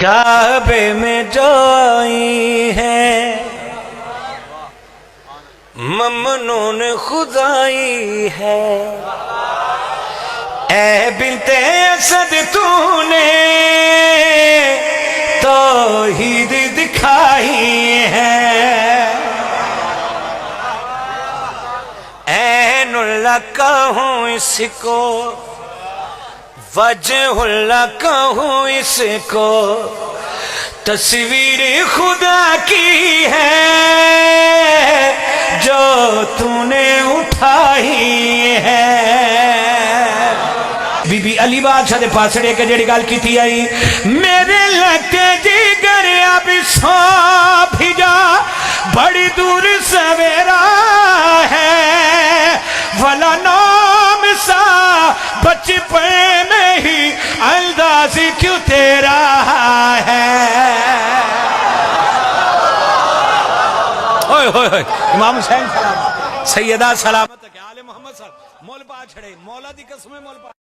کعبے میں جو آئی ہے ممنون خدائی ہے، اے بنت اسد تو نے توحید دکھائی ہے، عین اللہ کہوں اس کو، وجہ اللہ کہوں اس کو، تصویر خدا کی ہے جو تو نے اٹھائی ہے۔ بی بی علی بادشاہ دے پاسڑے کے جڑی گال کی تھی آئی، میرے لگتے جگر اب سو بھی جا، بڑی دور سویرا ہے، ولا نام سا بچپن میں ہی انداز کیوں تیرا ہے۔ امام حسین سلامت، سیدہ سلامت، کہ آل محمد صلی اللہ علیہ وسلم مول پا چھڑے، مولا دی قسم مول پا